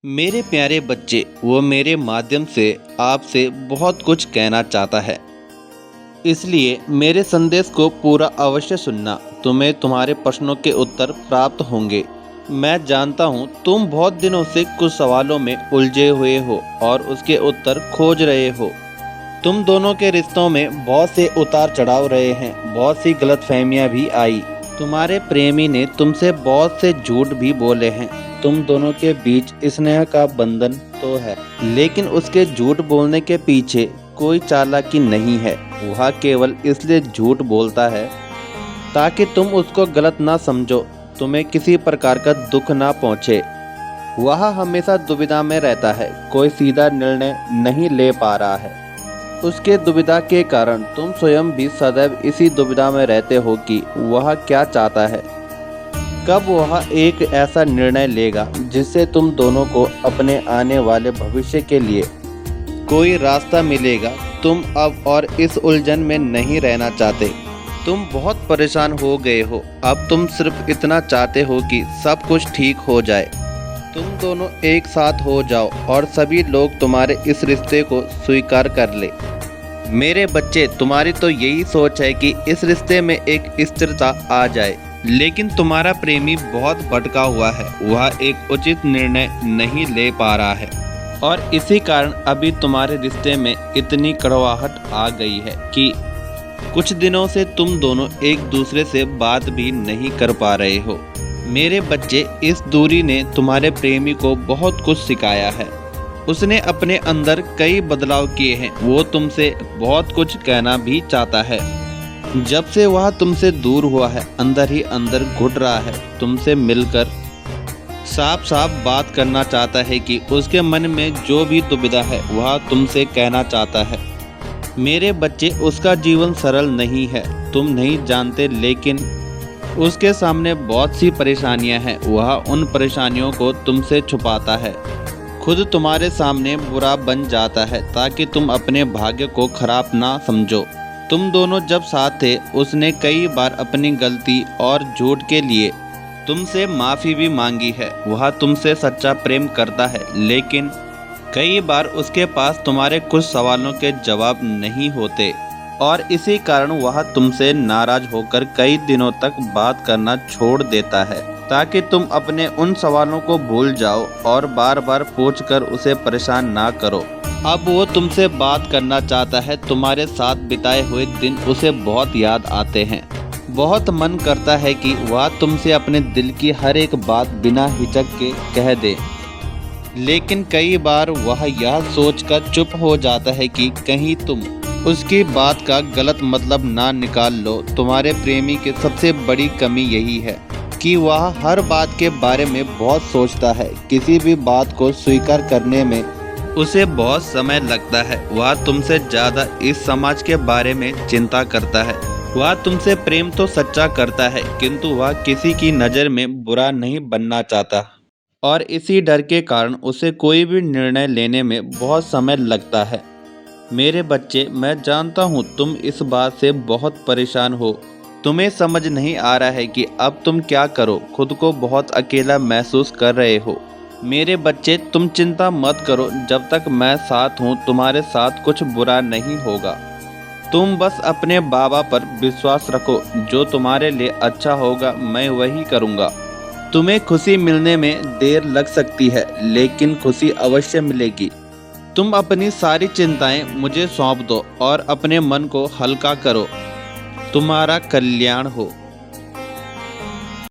मेरे प्यारे बच्चे, वो मेरे माध्यम से आपसे बहुत कुछ कहना चाहता है। इसलिए मेरे संदेश को पूरा अवश्य सुनना। तुम्हें तुम्हारे प्रश्नों के उत्तर प्राप्त होंगे। मैं जानता हूँ तुम बहुत दिनों से कुछ सवालों में उलझे हुए हो और उसके उत्तर खोज रहे हो। तुम दोनों के रिश्तों में बहुत से उतार चढ़ाव रहे हैं, बहुत सी गलतफहमियां भी आई। तुम्हारे प्रेमी ने तुमसे बहुत से झूठ भी बोले हैं। तुम दोनों के बीच स्नेह का बंधन तो है, लेकिन उसके झूठ बोलने के पीछे कोई चालाकी नहीं है। वह केवल इसलिए झूठ बोलता है ताकि तुम उसको गलत ना समझो, तुम्हें किसी प्रकार का दुख ना पहुँचे। वह हमेशा दुविधा में रहता है, कोई सीधा निर्णय नहीं ले पा रहा है। उसके दुविधा के कारण तुम स्वयं भी सदैव इसी दुविधा में रहते हो कि वह क्या चाहता है। कब वह एक ऐसा निर्णय लेगा जिससे तुम दोनों को अपने आने वाले भविष्य के लिए कोई रास्ता मिलेगा। तुम अब और इस उलझन में नहीं रहना चाहते। तुम बहुत परेशान हो गए हो। अब तुम सिर्फ इतना चाहते हो कि सब कुछ ठीक हो जाए। तुम दोनों एक साथ हो जाओ और सभी लोग तुम्हारे इस रिश्ते को स्वीकार कर ले। मेरे बच्चे, तुम्हारी तो यही सोच है कि इस रिश्ते में एक स्थिरता आ जाए, लेकिन तुम्हारा प्रेमी बहुत भटका हुआ है। वह एक उचित निर्णय नहीं ले पा रहा है और इसी कारण अभी तुम्हारे रिश्ते में इतनी कड़वाहट आ गई है कि कुछ दिनों से तुम दोनों एक दूसरे से बात भी नहीं कर पा रहे हो। मेरे बच्चे, इस दूरी ने तुम्हारे प्रेमी को बहुत कुछ सिखाया है। उसने अपने अंदर कई बदलाव किए हैं। वो तुमसे बहुत कुछ कहना भी चाहता है। जब से वह तुमसे दूर हुआ है, अंदर ही अंदर घुट रहा है। तुमसे मिलकर साफ साफ बात करना चाहता है कि उसके मन में जो भी दुविधा है वह तुमसे कहना चाहता है। मेरे बच्चे, उसका जीवन सरल नहीं है, तुम नहीं जानते, लेकिन उसके सामने बहुत सी परेशानियां हैं। वह उन परेशानियों को तुमसे छुपाता है, खुद तुम्हारे सामने बुरा बन जाता है ताकि तुम अपने भाग्य को खराब ना समझो। तुम दोनों जब साथ थे, उसने कई बार अपनी गलती और झूठ के लिए तुमसे माफ़ी भी मांगी है। वह तुमसे सच्चा प्रेम करता है, लेकिन कई बार उसके पास तुम्हारे कुछ सवालों के जवाब नहीं होते और इसी कारण वह तुमसे नाराज होकर कई दिनों तक बात करना छोड़ देता है ताकि तुम अपने उन सवालों को भूल जाओ और बार बार पूछकर उसे परेशान ना करो। अब वो तुमसे बात करना चाहता है। तुम्हारे साथ बिताए हुए दिन उसे बहुत याद आते हैं। बहुत मन करता है कि वह तुमसे अपने दिल की हर एक बात बिना हिचक के कह दे, लेकिन कई बार वह यह सोचकर चुप हो जाता है कि कहीं तुम उसकी बात का गलत मतलब ना निकाल लो। तुम्हारे प्रेमी की सबसे बड़ी कमी यही है कि वह हर बात के बारे में बहुत सोचता है। किसी भी बात को स्वीकार करने में उसे बहुत समय लगता है। वह तुमसे ज़्यादा इस समाज के बारे में चिंता करता है। वह तुमसे प्रेम तो सच्चा करता है, किंतु वह किसी की नज़र में बुरा नहीं बनना चाहता और इसी डर के कारण उसे कोई भी निर्णय लेने में बहुत समय लगता है। मेरे बच्चे, मैं जानता हूँ तुम इस बात से बहुत परेशान हो। तुम्हें समझ नहीं आ रहा है कि अब तुम क्या करो। खुद को बहुत अकेला महसूस कर रहे हो। मेरे बच्चे, तुम चिंता मत करो। जब तक मैं साथ हूँ, तुम्हारे साथ कुछ बुरा नहीं होगा। तुम बस अपने बाबा पर विश्वास रखो। जो तुम्हारे लिए अच्छा होगा मैं वही करूँगा। तुम्हें खुशी मिलने में देर लग सकती है, लेकिन खुशी अवश्य मिलेगी। तुम अपनी सारी चिंताएं मुझे सौंप दो और अपने मन को हल्का करो। तुम्हारा कल्याण हो।